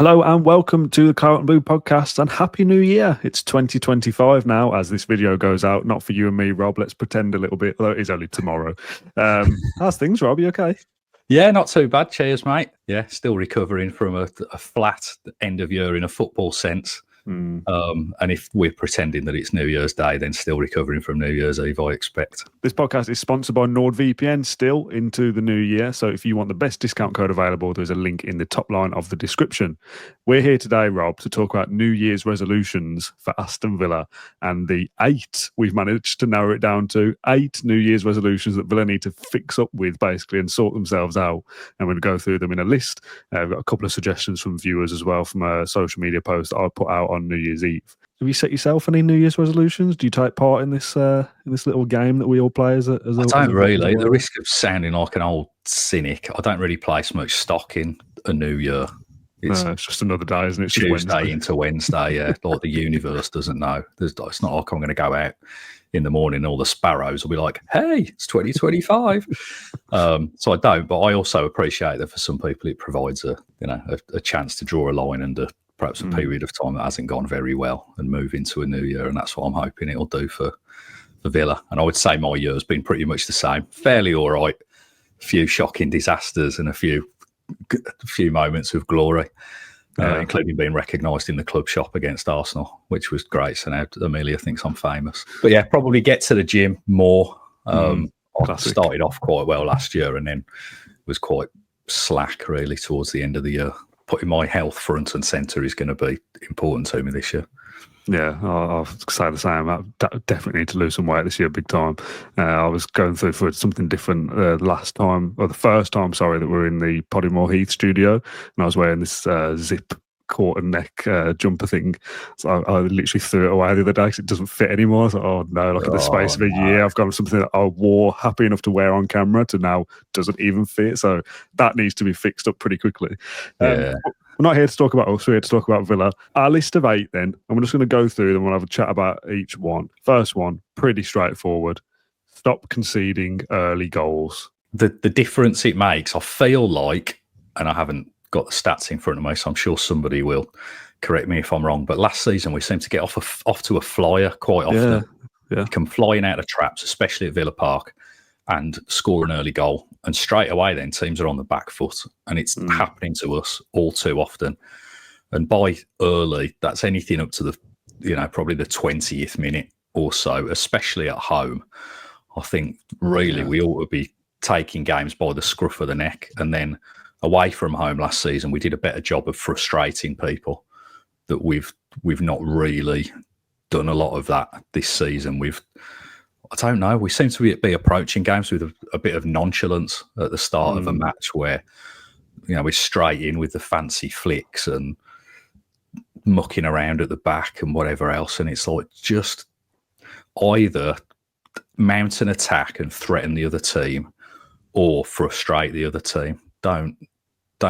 Hello and welcome to the Claret and Blue podcast and Happy New Year. It's 2025 now as this video goes out. Not for you and me, Rob. Let's pretend a little bit, although it is only tomorrow. How's things, Rob? You okay? Yeah, not too bad. Cheers, mate. Yeah, still recovering from a flat end of year in a football sense. And if we're pretending that it's New Year's Day, then still recovering from New Year's Eve, I expect. This podcast is sponsored by NordVPN still into the new year. So if you want the best discount code available, there's a link in the top line of the description. We're here today, Rob, to talk about New Year's resolutions for Aston Villa and the 8. We've managed to narrow it down to 8 New Year's resolutions that Villa need to fix up with, basically, and sort themselves out. And we're going to go through them in a list. We've got a couple of suggestions from viewers as well from a social media post that I put out on New Year's Eve. Have you set yourself any New Year's resolutions? Do you take part in this little game that we all play I don't really. The risk of sounding like an old cynic, I don't really place much stock in a new year. It's just another day, isn't it? It's Tuesday into Wednesday, yeah. Like the universe doesn't know. It's not like I'm going to go out in the morning and all the sparrows will be like, hey, it's 2025. So I don't, but I also appreciate that for some people it provides a chance to draw a line and perhaps a period of time that hasn't gone very well and move into a new year. And that's what I'm hoping it'll do for Villa. And I would say my year's been pretty much the same. Fairly all right. A few shocking disasters and a few moments of glory, including being recognised in the club shop against Arsenal, which was great. So now Amelia thinks I'm famous. But yeah, probably get to the gym more. I started off quite well last year and then was quite slack really towards the end of the year. Putting my health front and centre is going to be important to me this year. Yeah, I'll say the same. I definitely need to lose some weight this year, big time. I was going through for something different the first time, that we're in the Poddymore Heath studio, and I was wearing this zip quarter neck jumper thing. So I literally threw it away the other day because it doesn't fit anymore. I was like, oh no, at the space of a year, I've gone from something that I wore happy enough to wear on camera to now doesn't even fit. So that needs to be fixed up pretty quickly. We're not here to talk about us, we're here to talk about Villa. Our list of 8 then, and we're just going to go through them. We'll have a chat about each one. First one, pretty straightforward. Stop conceding early goals. The difference it makes, I feel like, and I haven't got the stats in front of me, so I'm sure somebody will correct me if I'm wrong, but last season we seemed to get off to a flyer quite often. Yeah. You come flying out of traps, especially at Villa Park, and score an early goal. And straight away then teams are on the back foot, and it's happening to us all too often. And by early, that's anything up to probably the 20th minute or so, especially at home. I think really we ought to be taking games by the scruff of the neck. And then away from home last season, we did a better job of frustrating people. That we've not really done a lot of that this season. I don't know. We seem to be approaching games with a bit of nonchalance at the start of a match where, we're straight in with the fancy flicks and mucking around at the back and whatever else. And it's like just either mount an attack and threaten the other team or frustrate the other team. Don't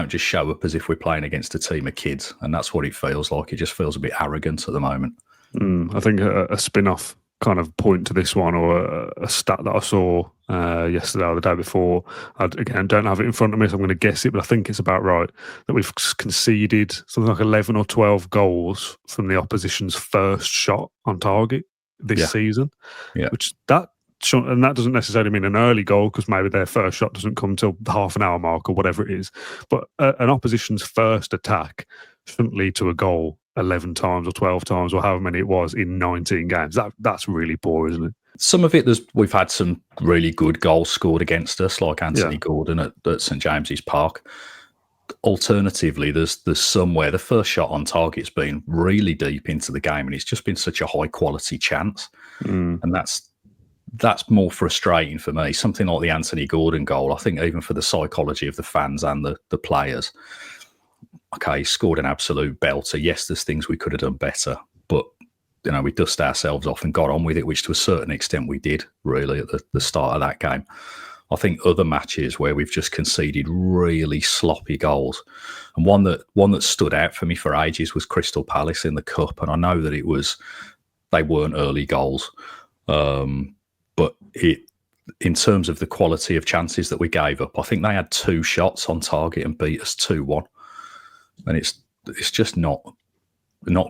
just show up as if we're playing against a team of kids. And that's what it feels like. It just feels a bit arrogant at the moment. I think a spin-off kind of point to this one, or a stat that I saw yesterday or the day before. I, again, don't have it in front of me, so I'm going to guess it, but I think it's about right, that we've conceded something like 11 or 12 goals from the opposition's first shot on target this season. Yeah. And that doesn't necessarily mean an early goal, because maybe their first shot doesn't come till the half an hour mark or whatever it is. But an opposition's first attack shouldn't lead to a goal 11 times or 12 times or however many it was in 19 games. That's really poor, isn't it? Some of it, we've had some really good goals scored against us, like Anthony Gordon at St James's Park. Alternatively, there's some where the first shot on target's been really deep into the game and it's just been such a high quality chance. And that's more frustrating for me. Something like the Anthony Gordon goal, I think even for the psychology of the fans and the players, okay, he scored an absolute belter. Yes, there's things we could have done better, but we dust ourselves off and got on with it, which to a certain extent we did really at the start of that game. I think other matches where we've just conceded really sloppy goals, and one that stood out for me for ages was Crystal Palace in the Cup, and I know that they weren't early goals, but in terms of the quality of chances that we gave up, I think they had 2 shots on target and beat us 2-1. And it's it's just not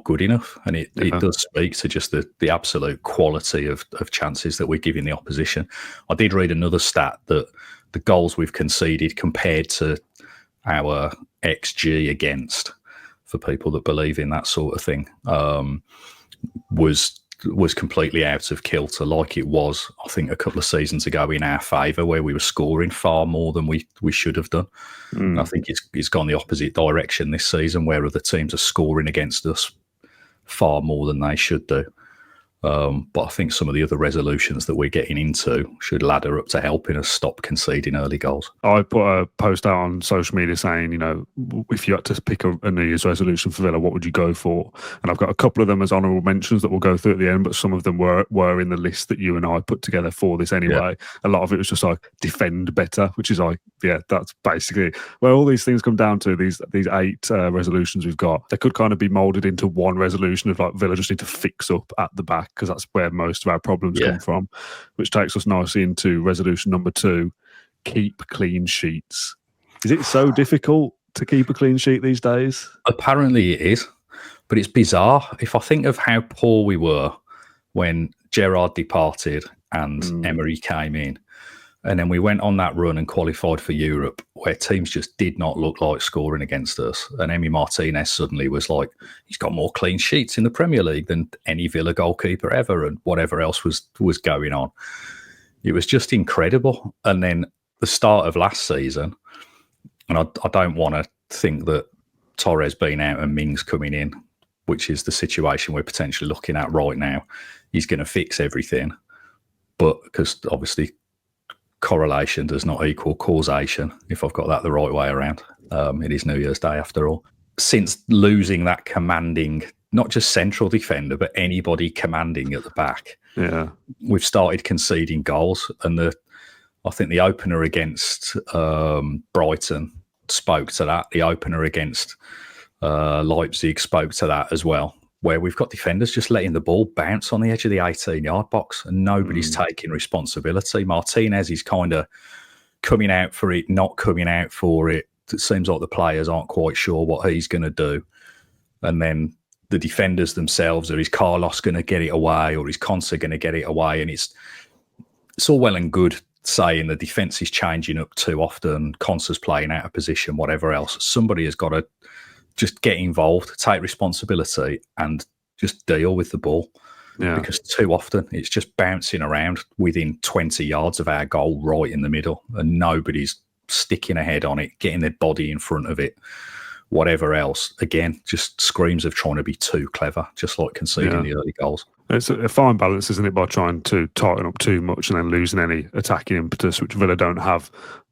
good enough. And it does speak to just the absolute quality of chances that we're giving the opposition. I did read another stat that the goals we've conceded compared to our XG against, for people that believe in that sort of thing, was completely out of kilter, like it was, I think, a couple of seasons ago in our favour, where we were scoring far more than we should have done. I think it's gone the opposite direction this season, where other teams are scoring against us far more than they should do. But I think some of the other resolutions that we're getting into should ladder up to helping us stop conceding early goals. I put a post out on social media saying, if you had to pick a New Year's resolution for Villa, what would you go for? And I've got a couple of them as honourable mentions that we'll go through at the end, but some of them were in the list that you and I put together for this anyway. Yeah. A lot of it was just like defend better, which is like, yeah, that's basically where all these things come down to. These 8 resolutions we've got, they could kind of be moulded into one resolution of like Villa just need to fix up at the back, because that's where most of our problems come from, which takes us nicely into resolution number 2, keep clean sheets. Is it so difficult to keep a clean sheet these days? Apparently it is, but it's bizarre. If I think of how poor we were when Gerrard departed and Emery came in, and then we went on that run and qualified for Europe, where teams just did not look like scoring against us. And Emi Martinez suddenly was like, he's got more clean sheets in the Premier League than any Villa goalkeeper ever, and whatever else was going on. It was just incredible. And then the start of last season, and I don't want to think that Torres being out and Mings coming in, which is the situation we're potentially looking at right now, he's going to fix everything. But because obviously correlation does not equal causation, if I've got that the right way around. It is New Year's Day after all. Since losing that commanding, not just central defender, but anybody commanding at the back, we've started conceding goals. And I think the opener against Brighton spoke to that. The opener against Leipzig spoke to that as well, where we've got defenders just letting the ball bounce on the edge of the 18-yard box and nobody's taking responsibility. Martinez is kind of coming out for it, not coming out for it. It seems like the players aren't quite sure what he's going to do. And then the defenders themselves, or is Carlos going to get it away, or is Konsa going to get it away? And it's all well and good saying the defence is changing up too often, Konsa's playing out of position, whatever else. Somebody has got to just get involved, take responsibility, and just deal with the ball. Yeah. Because too often it's just bouncing around within 20 yards of our goal, right in the middle, and nobody's sticking a head on it, getting their body in front of it, whatever else. Again, just screams of trying to be too clever, just like conceding the early goals. It's a fine balance, isn't it, by trying to tighten up too much and then losing any attacking impetus, which Villa don't have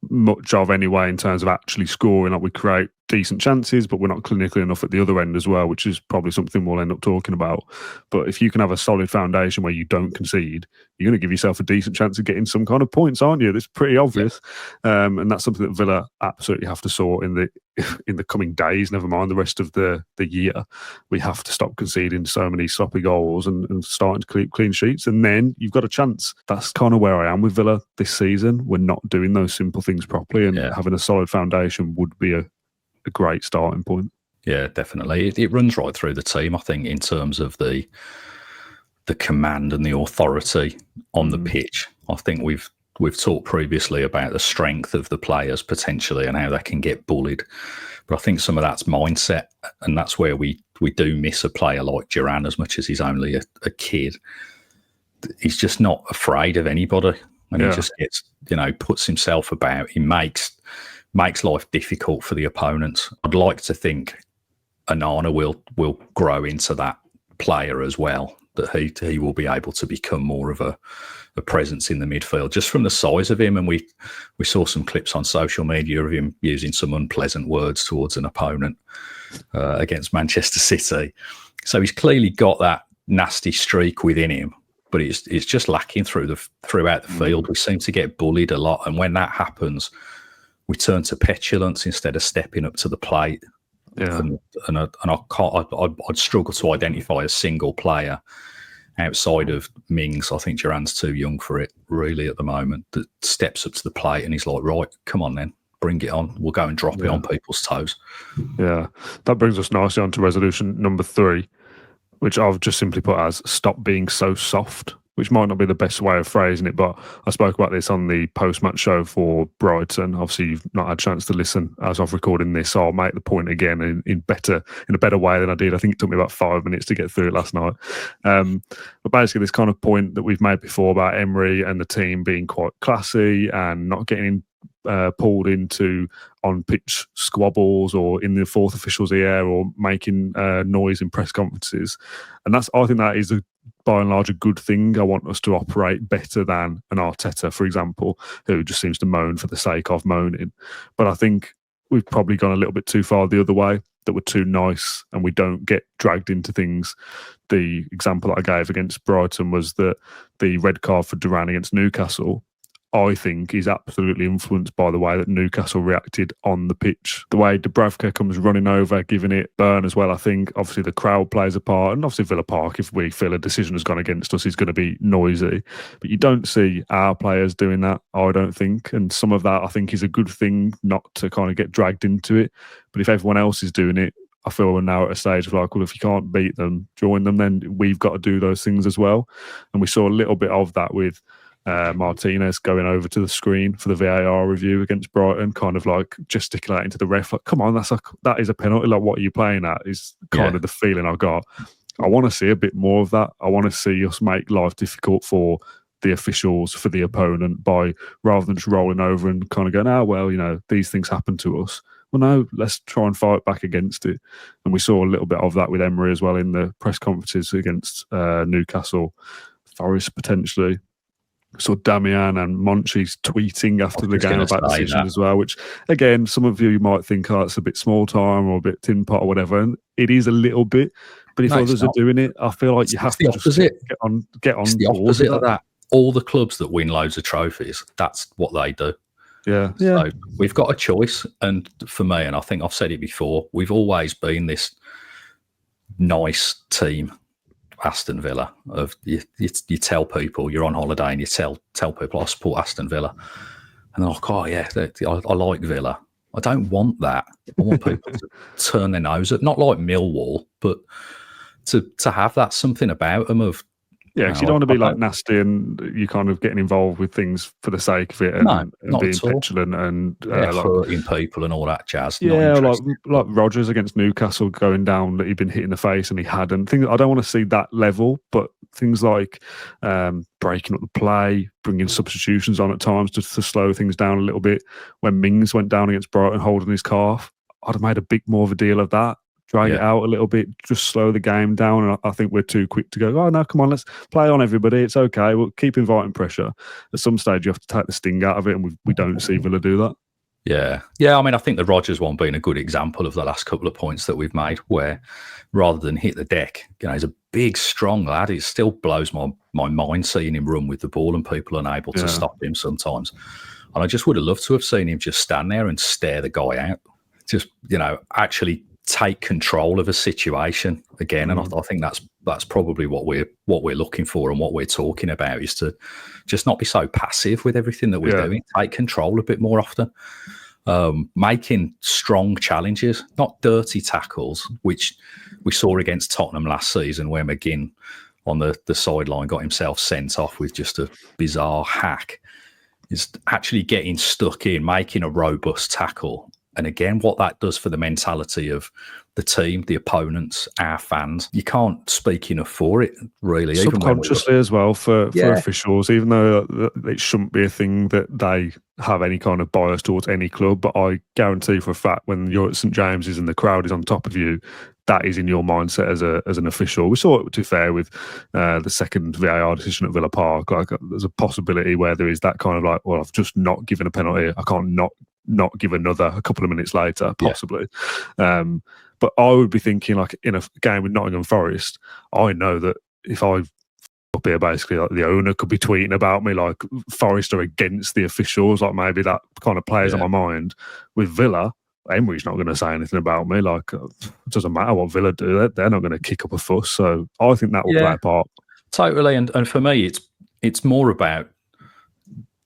much of anyway in terms of actually scoring. Like, we create decent chances, but we're not clinical enough at the other end as well, which is probably something we'll end up talking about. But if you can have a solid foundation where you don't concede, you're going to give yourself a decent chance of getting some kind of points, aren't you? That's pretty obvious. And that's something that Villa absolutely have to sort in the coming days, never mind the rest of the year. We have to stop conceding so many sloppy goals and starting to keep clean sheets, and then you've got a chance. That's kind of where I am with Villa this season. We're not doing those simple things properly, and having a solid foundation would be a great starting point. Yeah, definitely. It runs right through the team, I think, in terms of the command and the authority on the pitch. I think we've talked previously about the strength of the players potentially and how they can get bullied. But I think some of that's mindset, and that's where we do miss a player like Duran, as much as he's only a kid. He's just not afraid of anybody, and he just gets, puts himself about. He makes life difficult for the opponents. I'd like to think Onana will grow into that player as well, that he will be able to become more of a presence in the midfield, just from the size of him. And we saw some clips on social media of him using some unpleasant words towards an opponent against Manchester City. So he's clearly got that nasty streak within him, but it's just lacking throughout the field. We seem to get bullied a lot, and when that happens, we turn to petulance instead of stepping up to the plate. Yeah. And I'd struggle to identify a single player outside of Mings. I think Duran's too young for it, really, at the moment, that steps up to the plate and he's like, right, come on then, bring it on. We'll go and drop it on people's toes. Yeah, that brings us nicely on to resolution number 3, which I've just simply put as stop being so soft, which might not be the best way of phrasing it, but I spoke about this on the post-match show for Brighton. Obviously, you've not had a chance to listen as I've recording this, so I'll make the point again in a better way than I did. I think it took me about 5 minutes to get through it last night. But basically, this kind of point that we've made before about Emery and the team being quite classy and not getting pulled into on-pitch squabbles or in the fourth official's ear or making noise in press conferences. And I think that is by and large a good thing. I want us to operate better than an Arteta, for example, who just seems to moan for the sake of moaning. But I think we've probably gone a little bit too far the other way, that we're too nice and we don't get dragged into things. The example that I gave against Brighton was that the red card for Duran against Newcastle, I think, is absolutely influenced by the way that Newcastle reacted on the pitch. The way Dubravka comes running over, giving it burn as well. I think obviously the crowd plays a part, and obviously Villa Park, if we feel a decision has gone against us, is going to be noisy. But you don't see our players doing that, I don't think. And some of that I think is a good thing, not to kind of get dragged into it. But if everyone else is doing it, I feel we're now at a stage of like, well, if you can't beat them, join them, then we've got to do those things as well. And we saw a little bit of that with Martinez going over to the screen for the VAR review against Brighton, kind of like gesticulating to the ref, like, come on, that is a penalty. Like, what are you playing at? Is kind of the feeling I got. I want to see a bit more of that. I want to see us make life difficult for the officials, for the opponent, by rather than just rolling over and kind of going, well, these things happen to us. Well, no, let's try and fight back against it. And we saw a little bit of that with Emery as well in the press conferences against Newcastle, Forest potentially. So Damian and Monchi's tweeting after the game about decisions as well, which, again, some of you might think, it's a bit small time or a bit tin pot or whatever, and it is a little bit. But if others are doing it, I feel like you have to just get on. It's the opposite of that. All the clubs that win loads of trophies, that's what they do. Yeah. So we've got a choice, and for me, and I think I've said it before, we've always been this nice team. Aston Villa, of you tell people you're on holiday and you tell people I support Aston Villa, and they're like, oh yeah, I like Villa. I don't want that. I want people to turn their nose at, not like Millwall, but to have that something about them of. Yeah, because you don't want to be like nasty and you're kind of getting involved with things for the sake of it and being petulant and hurting people and all that jazz. Yeah, like Rodgers against Newcastle going down that he'd been hit in the face and he hadn't. I don't want to see that level, but things like breaking up the play, bringing substitutions on at times to slow things down a little bit. When Mings went down against Brighton holding his calf, I'd have made a bit more of a deal of that. Drag it out a little bit, just slow the game down. And I think we're too quick to go, oh, no, come on, let's play on everybody. It's okay. We'll keep inviting pressure. At some stage, you have to take the sting out of it, and we don't see Villa do that. Yeah. I mean, I think the Rodgers one being a good example of the last couple of points that we've made, where rather than hit the deck, he's a big, strong lad. It still blows my mind seeing him run with the ball and people unable to stop him sometimes. And I just would have loved to have seen him just stand there and stare the guy out. Just, actually take control of a situation again, and I think that's probably what we're looking for and what we're talking about, is to just not be so passive with everything that we're doing. Take control a bit more often, making strong challenges, not dirty tackles, which we saw against Tottenham last season, where McGinn on the sideline got himself sent off with just a bizarre hack. Is actually getting stuck in, making a robust tackle. And again, what that does for the mentality of the team, the opponents, our fans, you can't speak enough for it, really. Subconsciously as well for officials, even though it shouldn't be a thing that they have any kind of bias towards any club. But I guarantee for a fact when you're at St James's and the crowd is on top of you, that is in your mindset as an official. We saw it, to be fair, with the second VAR decision at Villa Park. Like, there's a possibility where there is that kind of like, well, I've just not given a penalty. I can't not give another a couple of minutes later, possibly. But I would be thinking, like, in a game with Nottingham Forest, I know that if I up here, basically, like, the owner could be tweeting about me, like, Forest are against the officials, like maybe that kind of plays on my mind. With Villa, Emery's not going to say anything about me. Like, it doesn't matter what Villa do; they're not going to kick up a fuss. So I think that will play a part. Totally, and for me, it's more about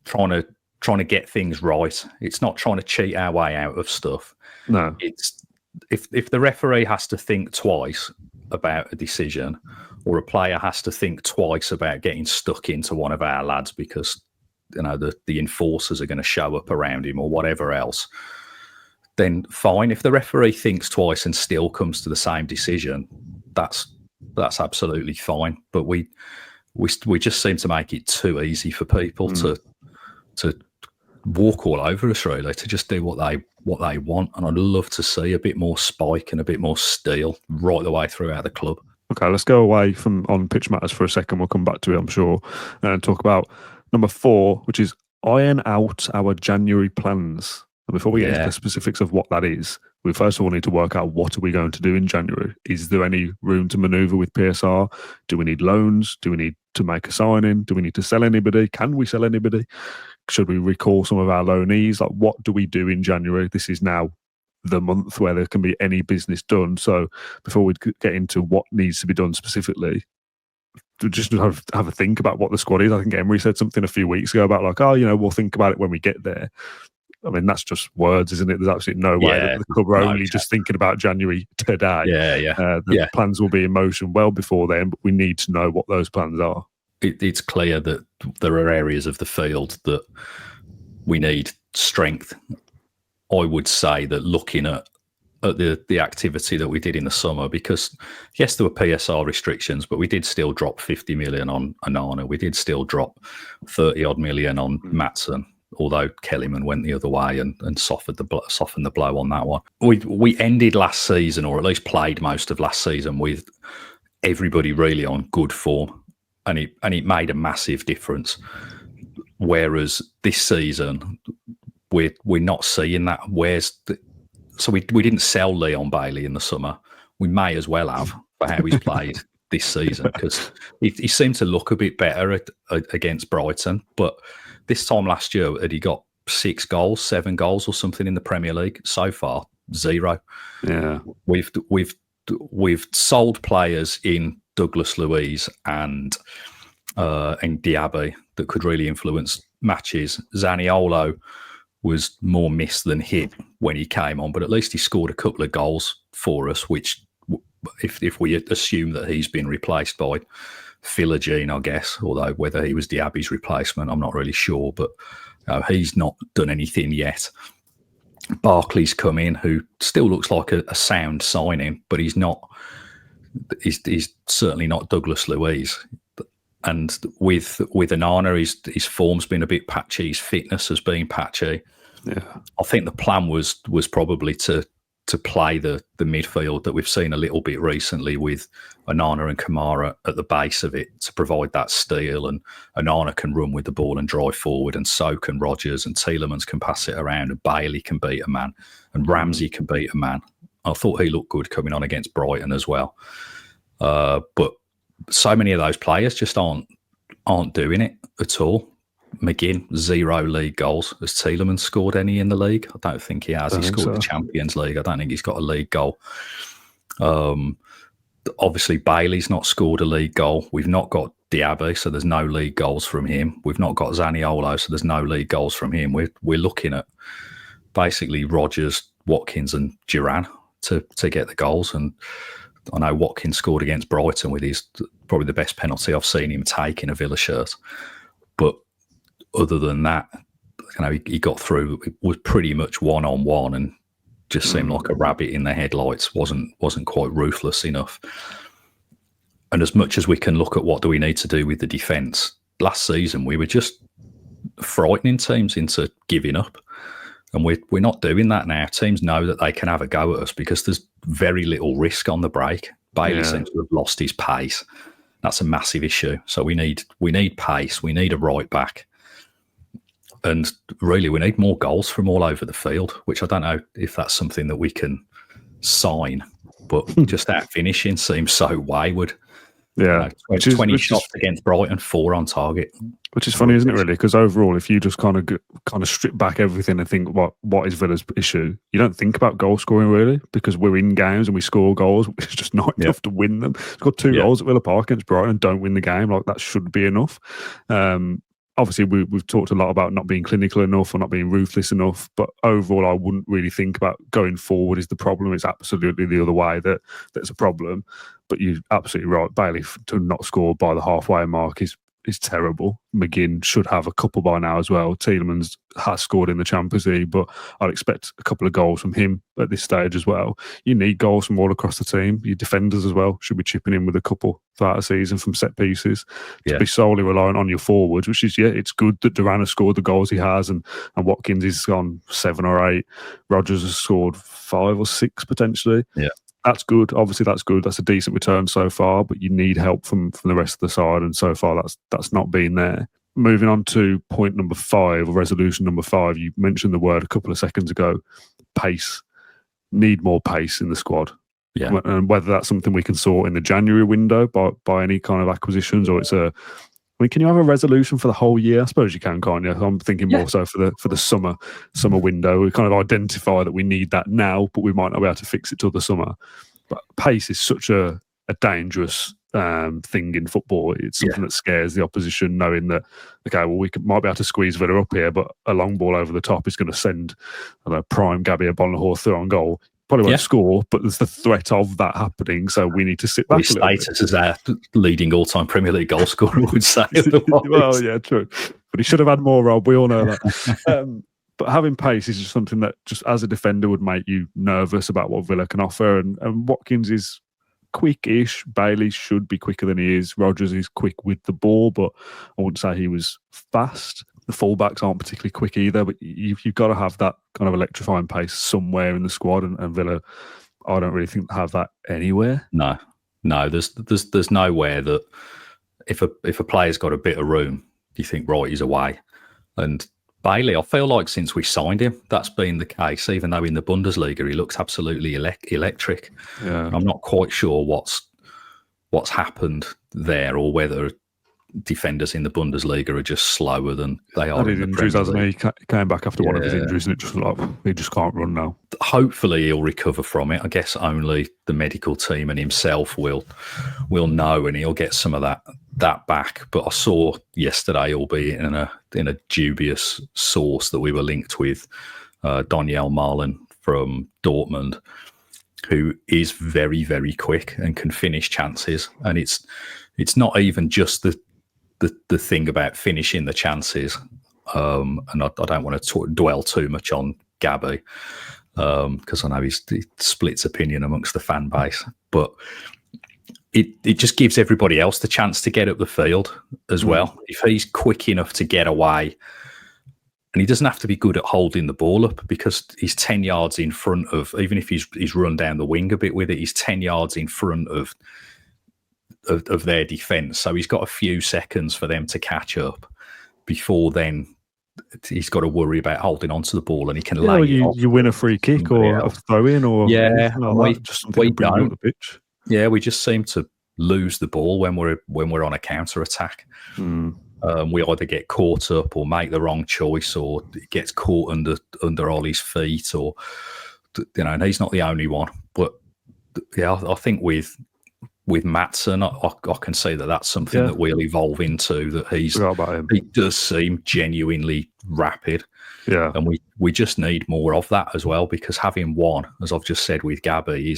trying to trying to get things right. It's not trying to cheat our way out of stuff. No. It's if the referee has to think twice about a decision, or a player has to think twice about getting stuck into one of our lads because the enforcers are going to show up around him or whatever else, then fine. If the referee thinks twice and still comes to the same decision, that's absolutely fine. But we just seem to make it too easy for people to walk all over us, really, to just do what they want. And I'd love to see a bit more spike and a bit more steel right the way throughout the club. Okay, let's go away from on pitch matters for a second. We'll come back to it, I'm sure, and talk about number 4, which is iron out our January plans. And before we get into the specifics of what that is, we first of all need to work out what are we going to do in January. Is there any room to manoeuvre with PSR? Do we need loans? Do we need to make a sign-in? Do we need to sell anybody? Can we sell anybody? Should we recall some of our loanees? Like, what do we do in January? This is now the month where there can be any business done. So before we get into what needs to be done specifically, just have a think about what the squad is. I think Emery said something a few weeks ago about we'll think about it when we get there. I mean, that's just words, isn't it? There's absolutely no way that the club are only just thinking about January today. The plans will be in motion well before then, but we need to know what those plans are. It's clear that there are areas of the field that we need strength. I would say that looking at the activity that we did in the summer, because yes, there were PSR restrictions, but we did still drop 50 million on Onana. We did still drop 30 odd million on Maatsen, although Kellyman went the other way and softened the blow on that one. We ended last season, or at least played most of last season, with everybody really on good form, and it made a massive difference. Whereas this season, we're not seeing that. So we didn't sell Leon Bailey in the summer. We may as well have, for how he's played this season, because he seemed to look a bit better against Brighton. But this time last year, had he got 6 goals, 7 goals or something in the Premier League? So far, 0. Yeah. We've sold players in Douglas Luiz and Diaby that could really influence matches. Zaniolo was more miss than hit when he came on, but at least he scored a couple of goals for us, which, if we assume that he's been replaced by Philogene, I guess, although whether he was Diaby's replacement, I'm not really sure, but he's not done anything yet. Barkley's come in, who still looks like a sound signing, but he's certainly not Douglas Luiz. And with Onana, his form's been a bit patchy, his fitness has been patchy. Yeah, I think the plan was probably to play the midfield that we've seen a little bit recently, with Onana and Kamara at the base of it, to provide that steel, and Onana can run with the ball and drive forward, and so can Rodgers, and Tielemans can pass it around, and Bailey can beat a man, and Ramsey can beat a man. I thought he looked good coming on against Brighton as well. But so many of those players just aren't doing it at all. McGinn, 0 league goals. Has Tielemans scored any in the league? I don't think he has. He scored the Champions League. I don't think he's got a league goal. Obviously, Bailey's not scored a league goal. We've not got Diaby, so there's no league goals from him. We've not got Zaniolo, so there's no league goals from him. We're looking at basically Rodgers, Watkins and Duran to get the goals. And I know Watkins scored against Brighton with his probably the best penalty I've seen him take in a Villa shirt. But other than that, he got through. It was pretty much 1-on-1 and just seemed like a rabbit in the headlights. Wasn't quite ruthless enough. And as much as we can look at what do we need to do with the defence, last season we were just frightening teams into giving up. And we're not doing that now. Teams know that they can have a go at us because there's very little risk on the break. Bailey seems to have lost his pace. That's a massive issue. So we need pace. We need a right back. And really, we need more goals from all over the field, which I don't know if that's something that we can sign. But just that finishing seems so wayward. Yeah. 20 shots against Brighton, 4 on target. Which is funny, isn't it, really? Because overall, if you just kind of strip back everything and think what is Villa's issue, you don't think about goal scoring, really, because we're in games and we score goals. It's just not enough to win them. It's got 2 goals at Villa Park against Brighton and don't win the game. Like, that should be enough. obviously we've talked a lot about not being clinical enough or not being ruthless enough, but overall I wouldn't really think about going forward is the problem. It's absolutely the other way that's a problem. But you're absolutely right. Bailey to not score by the halfway mark is terrible. McGinn should have a couple by now as well. Tielemans has scored in the Champions League, but I'd expect a couple of goals from him at this stage as well. You need goals from all across the team. Your defenders as well should be chipping in with a couple throughout the season from set pieces. To be solely reliant on your forwards, which is, it's good that Duran has scored the goals he has, and Watkins is on 7 or 8. Rodgers has scored 5 or 6 potentially. Yeah. That's good. Obviously, that's good. That's a decent return so far, but you need help from the rest of the side, and so far that's not been there. Moving on to point number 5, or resolution number 5, you mentioned the word a couple of seconds ago, pace. Need more pace in the squad. Yeah. And whether that's something we can sort in the January window by any kind of acquisitions, or can you have a resolution for the whole year? I suppose you can, can't you? I'm thinking more so for the summer window. We kind of identify that we need that now, but we might not be able to fix it till the summer. But pace is such a dangerous thing in football. It's something that scares the opposition, knowing that, okay, well, might be able to squeeze Villa up here, but a long ball over the top is going to send prime Gabby Bonahor through on goal. Probably won't score, but there's the threat of that happening, so we need to sit back a little bit. Status as our leading all-time Premier League goal scorer would say. Well, yeah, true. But he should have had more, Rob. We all know that. But having pace is just something that, just as a defender, would make you nervous about what Villa can offer. And Watkins is quick-ish. Bailey should be quicker than he is. Rodgers is quick with the ball, but I wouldn't say he was fast. The fullbacks aren't particularly quick either, but you've got to have that kind of electrifying pace somewhere in the squad, and Villa, I don't really think have that anywhere. No, there's nowhere that if a player's got a bit of room, you think, right, he's away. And Bailey, I feel like since we signed him, that's been the case, even though in the Bundesliga he looks absolutely electric. Yeah. I'm not quite sure what's happened there, or whether defenders in the Bundesliga are just slower than they are in the injuries, Premier League. He came back after one of his injuries, and he just can't run now. Hopefully he'll recover from it. I guess only the medical team and himself will know, and he'll get some of that back. But I saw yesterday, albeit in a dubious source that we were linked with, Daniel Marlin from Dortmund, who is very, very quick and can finish chances. And it's not even just the thing about finishing the chances. And I don't want to dwell too much on Gabby, because I know he splits opinion amongst the fan base. But it just gives everybody else the chance to get up the field as well. If he's quick enough to get away, and he doesn't have to be good at holding the ball up, because he's 10 yards in front of, even if he's run down the wing a bit with it, he's 10 yards in front of their defence. So he's got a few seconds for them to catch up before then he's got to worry about holding onto the ball, and he can lay it off. You win a free kick or a throw in, or we don't. The pitch. Yeah, we just seem to lose the ball when we're on a counter attack. We either get caught up or make the wrong choice, or it gets caught under Ollie's feet, or and he's not the only one. But yeah, I think with Maatsen, I can see that's something that we'll evolve into. That he does seem genuinely rapid. Yeah, and we just need more of that as well, because having one, as I've just said with Gabby,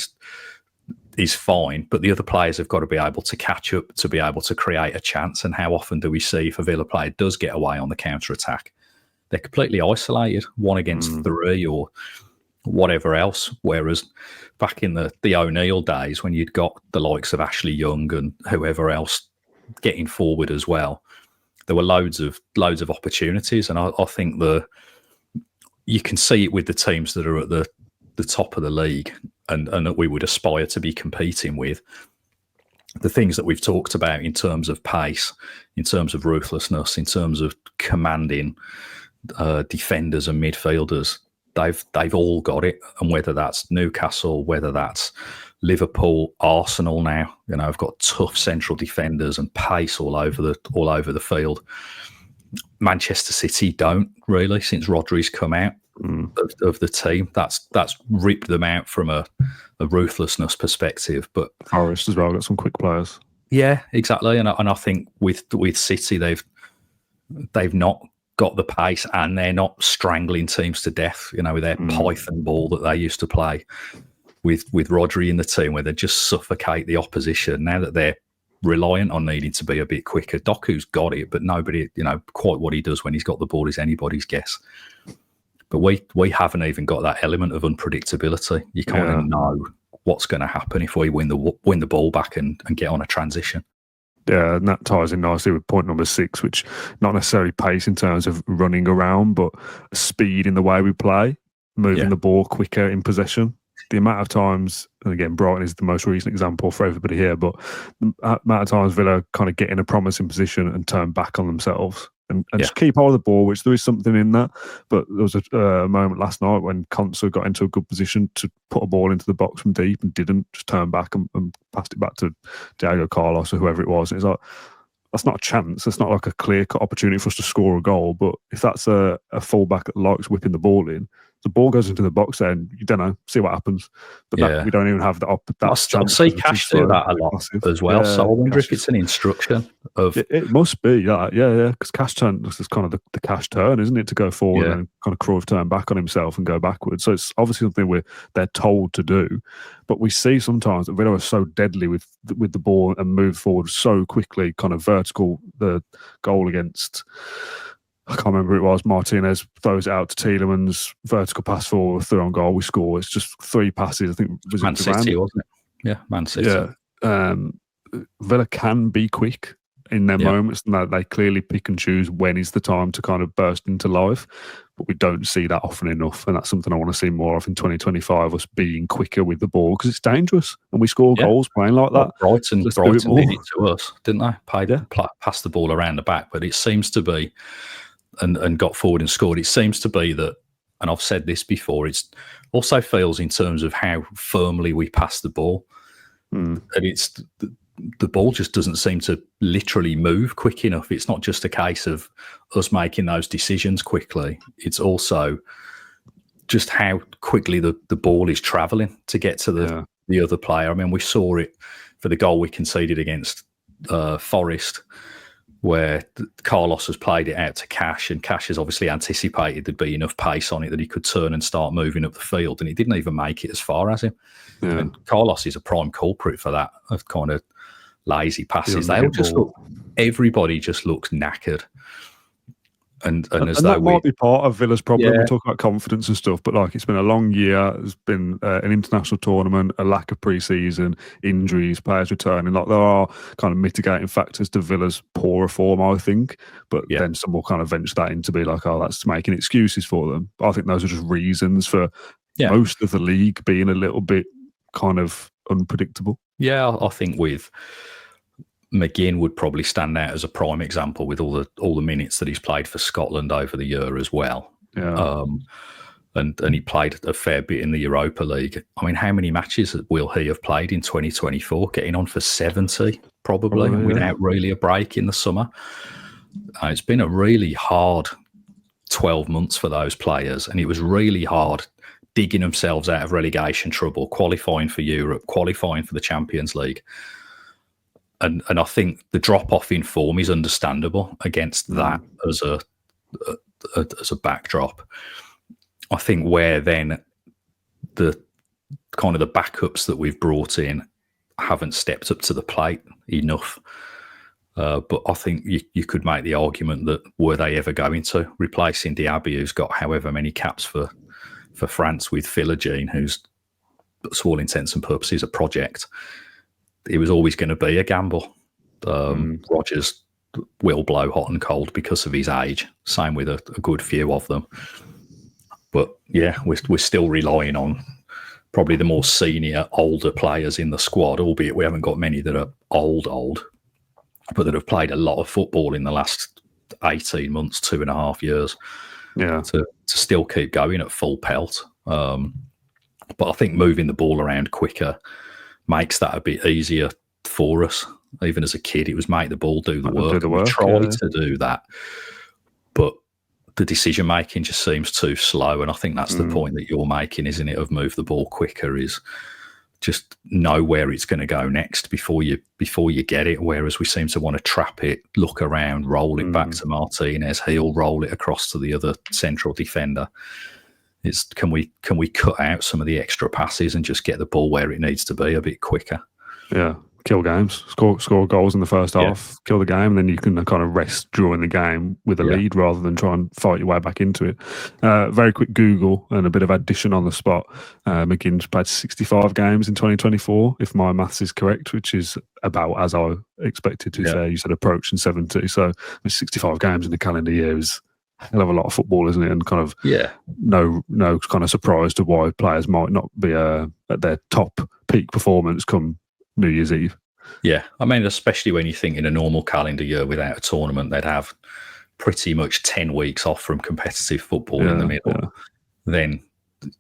is fine, but the other players have got to be able to catch up to be able to create a chance. And how often do we see if a Villa player does get away on the counter attack, they're completely isolated, 1 against 3 or whatever else. Whereas back in the O'Neill days, when you'd got the likes of Ashley Young and whoever else getting forward as well, there were loads of opportunities. And I think you can see it with the teams that are at the top of the league and that we would aspire to be competing with. The things that we've talked about in terms of pace, in terms of ruthlessness, in terms of commanding defenders and midfielders, they've all got it. And whether that's Newcastle, whether that's Liverpool, Arsenal now, have got tough central defenders and pace all over the field. Manchester City don't really, since Rodri's come out of the team. That's ripped them out from a ruthlessness perspective. But Forest as well got some quick players. Yeah, exactly. And I think with City, they've they've not got the pace, and they're not strangling teams to death, with their python ball that they used to play with Rodri in the team, where they just suffocate the opposition. Now that they're reliant on needing to be a bit quicker, Doku's got it, but nobody, quite what he does when he's got the ball is anybody's guess. But we haven't even got that element of unpredictability. You kind of know what's going to happen if we win the ball back and get on a transition. Yeah, and that ties in nicely with point number 6, which not necessarily pace in terms of running around, but speed in the way we play, moving the ball quicker in possession. The amount of times, and again, Brighton is the most recent example for everybody here, but the amount of times Villa kind of get in a promising position and turn back on themselves and just keep hold of the ball, which there is something in that. But there was a moment last night when Konsa got into a good position to put a ball into the box from deep and didn't, just turn back and passed it back to Diego Carlos or whoever it was. And it's like, that's not a chance. It's not like a clear-cut opportunity for us to score a goal. But if that's a fullback that likes whipping the ball in, the ball goes into the box then, you don't know, see what happens. But we don't even have that I see Cash do that a lot as well. So I wonder if it's an instruction of... It must be, yeah. Because Cash turn, this is kind of the Cash turn, isn't it? To go forward and kind of Cruyff turn back on himself and go backwards. So it's obviously something they're told to do. But we see sometimes that Villa are so deadly with the ball and move forward so quickly, kind of vertical. The goal against... I can't remember who it was. Martinez throws it out to Tielemans, vertical pass forward, through on goal, we score. It's just 3 passes. I think was Man City, wasn't it? Yeah, Man City. Yeah. Villa can be quick in their moments, and they clearly pick and choose when is the time to kind of burst into life. But we don't see that often enough, and that's something I want to see more of in 2025, us being quicker with the ball, because it's dangerous, and we score goals playing like that. Brighton did it to us, didn't they? Passed the ball around the back, but it seems to be... And got forward and scored. It seems to be that, and I've said this before, it's also feels in terms of how firmly we pass the ball. And it's the ball just doesn't seem to literally move quick enough. It's not just a case of us making those decisions quickly. It's also just how quickly the ball is travelling to get to the other player. I mean, we saw it for the goal we conceded against Forest, where Carlos has played it out to Cash, and Cash has obviously anticipated there'd be enough pace on it that he could turn and start moving up the field, and he didn't even make it as far as him. Yeah. And Carlos is a prime culprit for that, of kind of lazy passes. Everybody just looks knackered. And as though that might be part of Villa's problem. We talk about confidence and stuff, but it's been a long year. There's been an international tournament, a lack of pre-season, injuries, players returning. There are kind of mitigating factors to Villa's poorer form, I think. But then some will kind of venture that in to be like, oh, that's making excuses for them. But I think those are just reasons for most of the league being a little bit kind of unpredictable. Yeah, I think with McGinn would probably stand out as a prime example with all the minutes that he's played for Scotland over the year as well. Yeah. And he played a fair bit in the Europa League. I mean, how many matches will he have played in 2024? Getting on for 70 probably without really a break in the summer. It's been a really hard 12 months for those players, and it was really hard digging themselves out of relegation trouble, qualifying for Europe, qualifying for the Champions League. And I think the drop-off in form is understandable against that as a backdrop. I think where then the kind of the backups that we've brought in haven't stepped up to the plate enough. But I think you could make the argument that were they ever going to, replacing Diaby, who's got however many caps for France, with Philogene, who's, to all intents and purposes, a project. It was always going to be a gamble. Rodgers will blow hot and cold because of his age. Same with a good few of them. But yeah, we're still relying on probably the more senior, older players in the squad, albeit we haven't got many that are old, but that have played a lot of football in the last 18 months, 2.5 years. Yeah, to still keep going at full pelt. But I think moving the ball around quicker makes that a bit easier for us. Even as a kid, it was make the ball do the work. We tried to do that, but the decision making just seems too slow. And I think that's the point that you're making, isn't it? Of move the ball quicker is just know where it's going to go next before you get it. Whereas we seem to want to trap it, look around, roll it back to Martinez. He'll roll it across to the other central defender. It's can we cut out some of the extra passes and just get the ball where it needs to be a bit quicker? Yeah, kill games, score goals in the first half, kill the game, and then you can kind of rest during the game with a lead rather than try and fight your way back into it. Very quick Google and a bit of addition on the spot. McGinn's played 65 games in 2024, if my maths is correct, which is about as I expected to be fair. You said approaching 70, so 65 games in the calendar year is a hell of a lot of football, isn't it? And kind of no kind of surprise to why players might not be at their top peak performance come New Year's Eve. Yeah, I mean, especially when you think in a normal calendar year without a tournament, they'd have pretty much 10 weeks off from competitive football in the middle. Then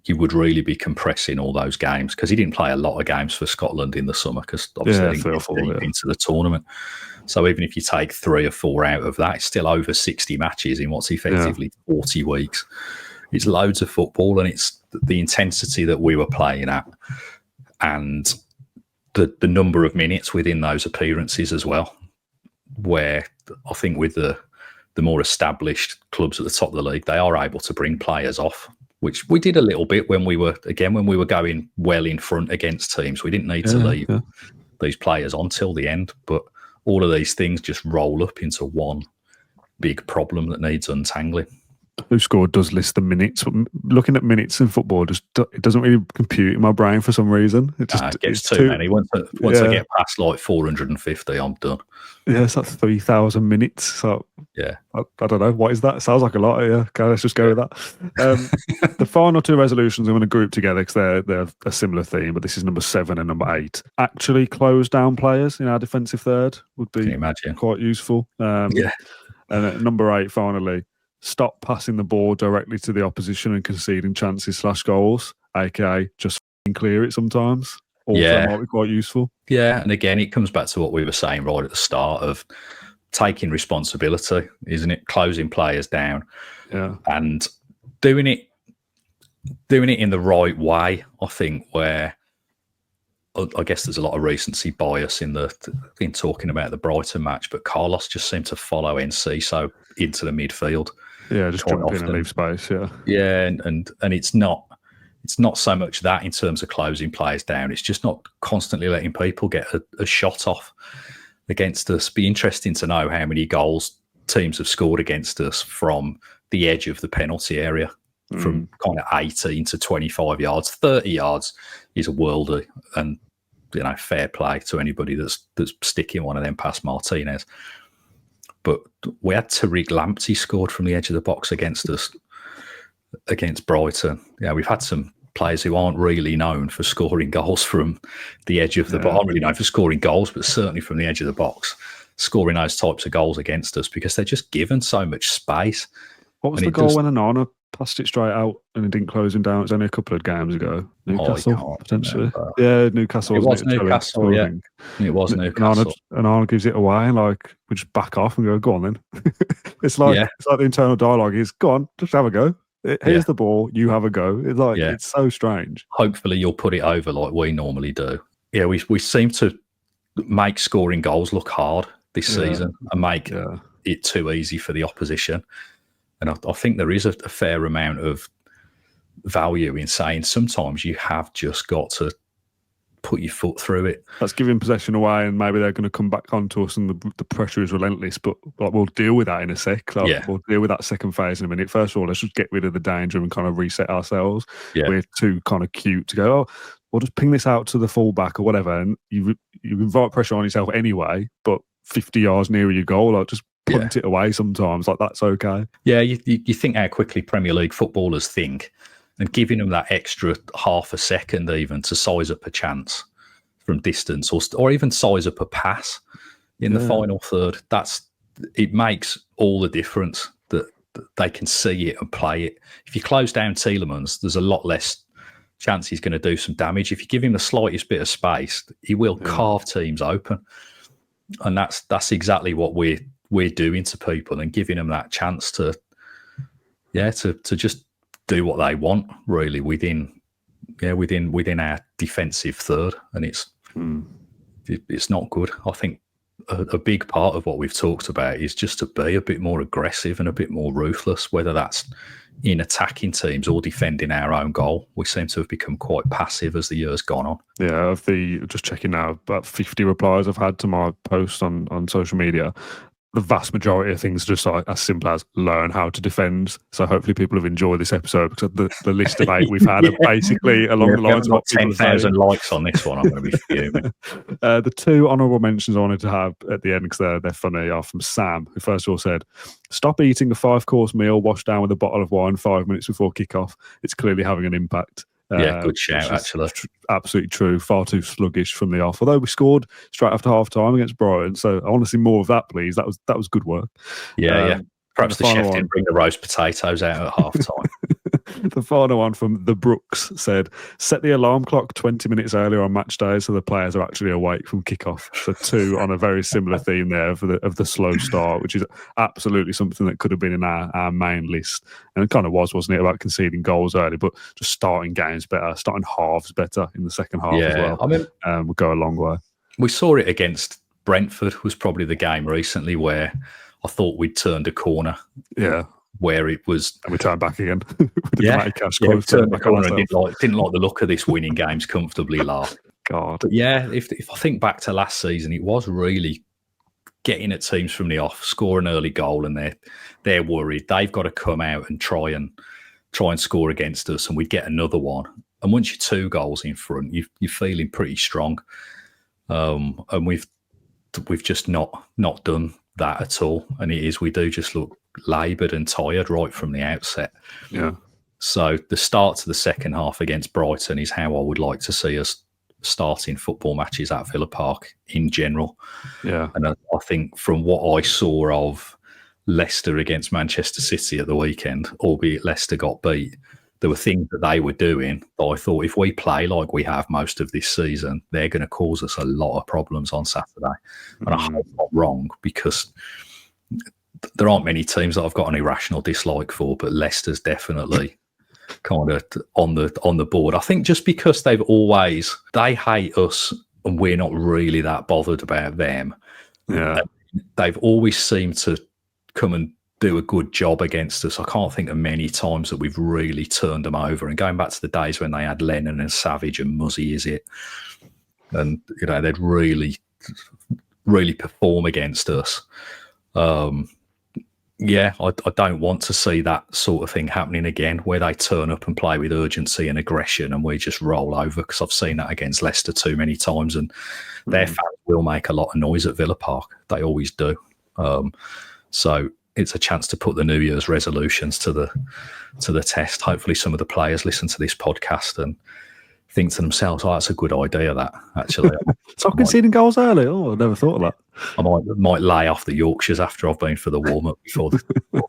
you would really be compressing all those games, because he didn't play a lot of games for Scotland in the summer because obviously they didn't get deep into the tournament. So even if you take 3 or 4 out of that, it's still over 60 matches in what's effectively 40 weeks. It's loads of football, and it's the intensity that we were playing at and the number of minutes within those appearances as well, where I think with the more established clubs at the top of the league, they are able to bring players off, which we did a little bit when we were going well in front against teams. We didn't need to leave these players on till the end, but all of these things just roll up into one big problem that needs untangling. Who scored does list the minutes. Looking at minutes in football, it doesn't really compute in my brain for some reason. It gets too many. Once I get past like 450, I'm done. Yeah, it's like 3,000 minutes. So I don't know. What is that? It sounds like a lot. Yeah, okay, let's just go with that. The final 2 resolutions I'm going to group together because they're a similar theme, but this is number 7 and number 8. Actually close down players in our defensive third would be quite useful. And at number 8, finally, stop passing the ball directly to the opposition and conceding chances / goals, aka just clear it sometimes. Also might be quite useful. Yeah, and again, it comes back to what we were saying right at the start of taking responsibility, isn't it? Closing players down, and doing it in the right way. I think where I guess there's a lot of recency bias in talking about the Brighton match, but Carlos just seemed to follow NC so into the midfield. Yeah, just jump in and leave space. Yeah, and it's not so much that in terms of closing players down. It's just not constantly letting people get a shot off against us. Be interesting to know how many goals teams have scored against us from the edge of the penalty area, from kind of 18 to 25 yards. 30 yards is a worldie, and fair play to anybody that's sticking one of them past Martinez. But we had Tariq Lamptey scored from the edge of the box against us, against Brighton. Yeah, we've had some players who aren't really known for scoring goals from the edge of the box. Aren't really known for scoring goals, but certainly from the edge of the box, scoring those types of goals against us because they're just given so much space. What was the goal when Onana passed it straight out and it didn't close him down? It was only a couple of games ago. Newcastle, potentially. Yeah, Newcastle. It was Newcastle, yeah. It was Newcastle. And Onana gives it away, and we just back off and go on then. It's like the internal dialogue is, go on, just have a go. Here's the ball, you have a go. It's it's so strange. Hopefully you'll put it over like we normally do. Yeah, we seem to make scoring goals look hard this season and make it too easy for the opposition. And I think there is a fair amount of value in saying sometimes you have just got to put your foot through it. That's giving possession away, and maybe they're going to come back onto us and the pressure is relentless, but we'll deal with that in a sec. We'll deal with that second phase in a minute. First of all, let's just get rid of the danger and kind of reset ourselves. We're too kind of cute to go, we'll just ping this out to the fullback or whatever, and you invite pressure on yourself anyway, but 50 yards nearer your goal, just punt it away sometimes. That's okay. Yeah, you think how quickly Premier League footballers think, and giving them that extra half a second even to size up a chance from distance or even size up a pass in the final third, it makes all the difference that they can see it and play it. If you close down Tielemans, there's a lot less chance he's going to do some damage. If you give him the slightest bit of space, he will carve teams open. And that's exactly what we're doing to people and giving them that chance to just do what they want really within within our defensive third, and it's not good. I think a big part of what we've talked about is just to be a bit more aggressive and a bit more ruthless, whether that's in attacking teams or defending our own goal. We seem to have become quite passive as the year's gone on. Yeah, just checking now, about 50 replies I've had to my post on social media. The vast majority of things are just like as simple as learn how to defend. So hopefully people have enjoyed this episode, because the list of 8 we've had are basically along the lines of what 10,000 likes on this one. I'm going to be fuming. The 2 honourable mentions I wanted to have at the end, because they're funny, are from Sam, who first of all said, "Stop eating a 5-course meal washed down with a bottle of wine 5 minutes before kickoff. It's clearly having an impact." Good shout, actually. Absolutely true. Far too sluggish from the off. Although we scored straight after half time against Brighton, so I want to see more of that, please. That was good work. Yeah. Perhaps the chef didn't bring the roast potatoes out at half time. The final one from the Brooks said, "Set the alarm clock 20 minutes earlier on match day so the players are actually awake from kickoff." So 2 on a very similar theme there of the slow start, which is absolutely something that could have been in our main list. And it kind of wasn't it, about conceding goals early, but just starting games better, starting halves better in the second half as well. I mean, would go a long way. We saw it against Brentford, was probably the game recently where I thought we'd turned a corner. Yeah. Where it was, and we turned back again. With the cash we turned the corner and didn't like the look of this winning games comfortably last. God. But yeah, if I think back to last season, it was really getting at teams from the off, score an early goal, and they're worried. They've got to come out and try and score against us, and we get another one. And once you're 2 goals in front, you're feeling pretty strong. And we've just not done that at all. And we do just look laboured and tired right from the outset. Yeah. So the start to the second half against Brighton is how I would like to see us starting football matches at Villa Park in general. Yeah. And I think from what I saw of Leicester against Manchester City at the weekend, albeit Leicester got beat, there were things that they were doing that I thought, if we play like we have most of this season, they're going to cause us a lot of problems on Saturday. And I hope I'm not wrong, because there aren't many teams that I've got an irrational dislike for, but Leicester's definitely kind of on the board. I think just because they hate us and we're not really that bothered about them. Yeah. They've always seemed to come and do a good job against us. I can't think of many times that we've really turned them over. And going back to the days when they had Lennon and Savage and Muzzy, and they'd really, really perform against us. I don't want to see that sort of thing happening again, where they turn up and play with urgency and aggression and we just roll over, because I've seen that against Leicester too many times, and their fans will make a lot of noise at Villa Park. They always do. So it's a chance to put the New Year's resolutions to the test. Hopefully some of the players listen to this podcast and think to themselves, "Oh, that's a good idea, that, actually." Stop conceding goals early. Oh, I never thought of that. I might lay off the Yorkshires after I've been for the warm-up before the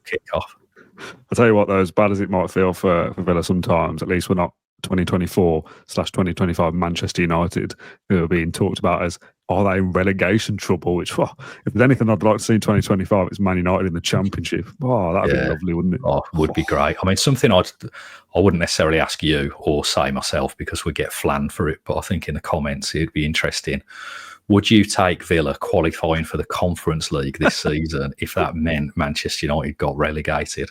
kick-off. I'll tell you what, though, as bad as it might feel for Villa sometimes, at least we're not 2024/2025 Manchester United, who are being talked about as, are they in relegation trouble? Which, if there's anything I'd like to see in 2025, it's Man United in the Championship. Oh, that'd be lovely, wouldn't it? Oh, it would be great. I mean, something I wouldn't necessarily ask you or say myself, because we get flan for it, but I think in the comments it'd be interesting. Would you take Villa qualifying for the Conference League this season if that meant Manchester United got relegated?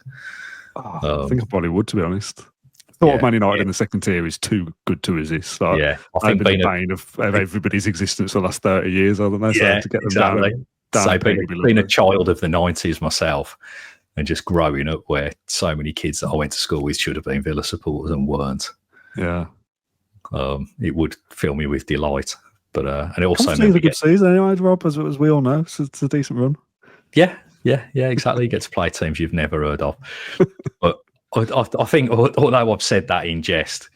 I think I probably would, to be honest. I thought Man United in the second tier is too good to resist. I think been the bane of everybody's existence for the last 30 years, haven't they? So to get them down so being a child of the 90s myself, and just growing up where so many kids that I went to school with should have been Villa supporters and weren't. Yeah. It would fill me with delight. But and it also made a good season anyway, Rob, as we all know. So it's a decent run. Yeah, exactly. You get to play teams you've never heard of. But I think, although I've said that in jest,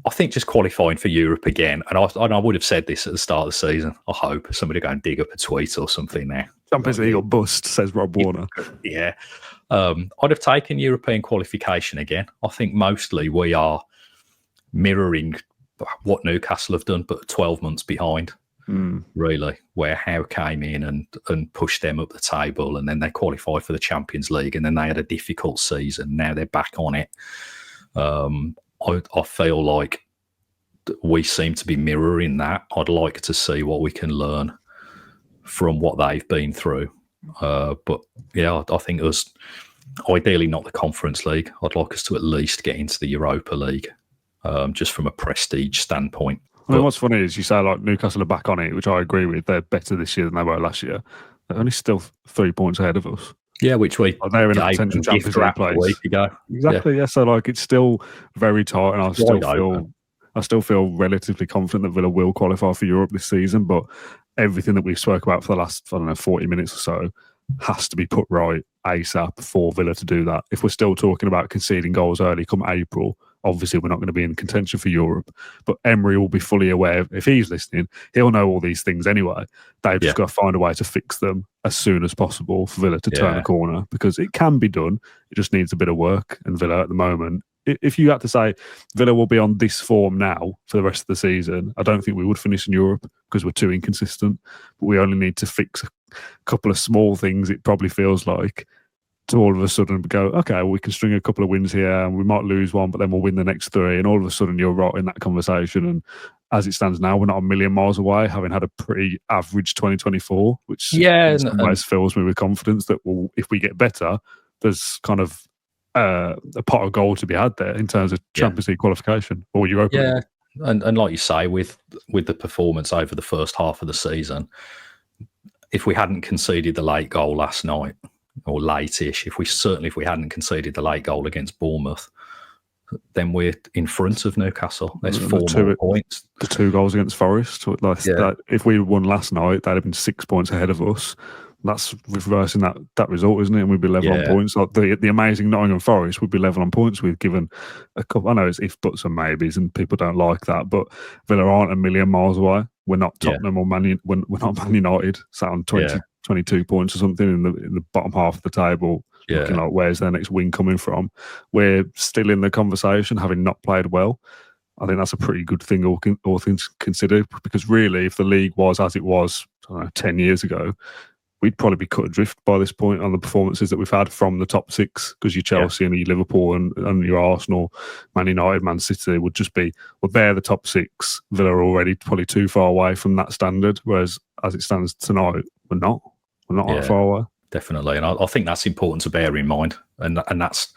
I think just qualifying for Europe again, and I would have said this at the start of the season. I hope somebody go and dig up a tweet or something now. Champions League or bust, says Rob Warner. Yeah. I'd have taken European qualification again. I think mostly we are mirroring what Newcastle have done, but 12 months behind, really, where Howe came in and pushed them up the table, and then they qualified for the Champions League, and then they had a difficult season. Now they're back on it. I feel like we seem to be mirroring that. I'd like to see what we can learn from what they've been through. But yeah, I think us, ideally not the Conference League. I'd like us to at least get into the Europa League, just from a prestige standpoint. I mean, what's funny is you say like Newcastle are back on it, which I agree with. They're better this year than they were last year. They're only still 3 points ahead of us. Yeah, which we they're in a potential Champions League place. A week ago. Exactly. Yeah. So like it's still very tight, and I still feel relatively confident that Villa will qualify for Europe this season. But everything that we've spoke about for the last 40 minutes or so has to be put right ASAP for Villa to do that. If we're still talking about conceding goals early come April, obviously we're not going to be in contention for Europe. But Emery will be fully aware, if he's listening, he'll know all these things anyway. They've just got to find a way to fix them as soon as possible for Villa to turn a corner, because it can be done. It just needs a bit of work. And Villa at the moment, if you had to say Villa will be on this form now for the rest of the season, I don't think we would finish in Europe because we're too inconsistent. But we only need to fix a couple of small things, it probably feels like, to all of a sudden go, okay, well, we can string a couple of wins here and we might lose one, but then we'll win the next three. And all of a sudden you're right in that conversation. And as it stands now, we're not a million miles away, having had a pretty average 2024, which in some ways fills me with confidence that if we get better, there's kind of a pot of gold to be had there in terms of Champions League qualification or Europa League. And like you say, with the performance over the first half of the season, if we hadn't conceded the late goal last night, or late-ish, if we hadn't conceded the late goal against Bournemouth, then we're in front of Newcastle. There's 4 more points. The 2 goals against Forest. If we won last night, they'd have been 6 points ahead of us. That's reversing that result, isn't it? And we'd be level on points. Like the amazing Nottingham Forest would be level on points. We've given a couple. I know it's if, buts, and maybes, and people don't like that. But Villa aren't a million miles away. We're not Tottenham or we're not Man United, sat on 22 points or something in the bottom half of the table. Looking like where's their next win coming from. We're still in the conversation, having not played well. I think that's a pretty good thing, all things considered, because really, if the league was as it was 10 years ago, we'd probably be cut adrift by this point on the performances that we've had from the top 6, because your Chelsea and your Liverpool and your Arsenal, Man United, Man City would just be, well, they're the top 6. Villa are already probably too far away from that standard, whereas as it stands tonight, we're not that far away. Definitely, and I think that's important to bear in mind, and that's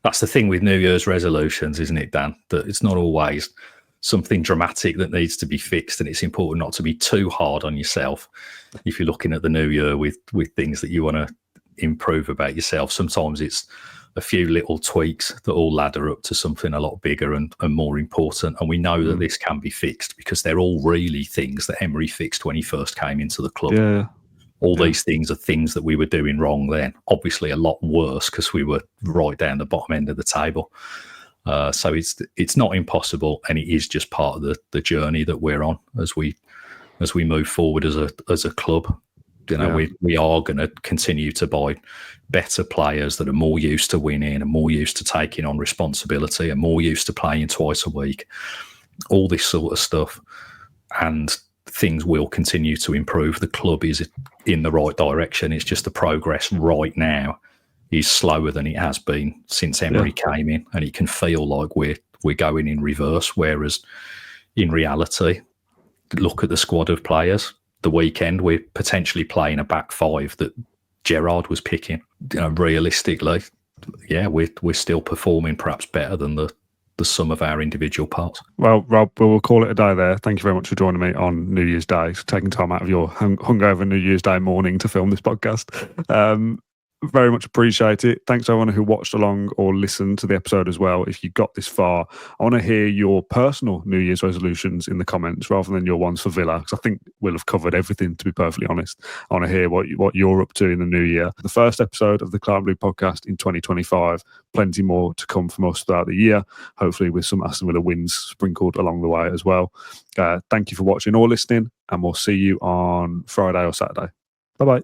the thing with New Year's resolutions, isn't it, Dan? That it's not always something dramatic that needs to be fixed, and it's important not to be too hard on yourself if you're looking at the new year with things that you want to improve about yourself. Sometimes it's a few little tweaks that all ladder up to something a lot bigger and more important, and we know that this can be fixed because they're all really things that Emery fixed when he first came into the club. All these things are things that we were doing wrong then, obviously a lot worse because we were right down the bottom end of the table. So it's not impossible, and it is just part of the journey that we're on as we move forward as a club. We are going to continue to buy better players that are more used to winning and more used to taking on responsibility and more used to playing twice a week. All this sort of stuff, and things will continue to improve. The club is in the right direction. It's just the progress right now is slower than it has been since Emery came in, and it can feel like we're going in reverse, whereas in reality, look at the squad of players. The weekend, we're potentially playing a back 5 that Gerrard was picking. Realistically, we're still performing perhaps better than the sum of our individual parts. Well, Rob, we'll call it a day there. Thank you very much for joining me on New Year's Day, taking time out of your hungover New Year's Day morning to film this podcast. Very much appreciate it. Thanks to everyone who watched along or listened to the episode as well. If you got this far, I want to hear your personal New Year's resolutions in the comments rather than your ones for Villa, because I think we'll have covered everything, to be perfectly honest. I want to hear what you're up to in the new year. The first episode of the Claret and Blue podcast in 2025. Plenty more to come from us throughout the year, hopefully with some Aston Villa wins sprinkled along the way as well. Thank you for watching or listening, and we'll see you on Friday or Saturday. Bye-bye.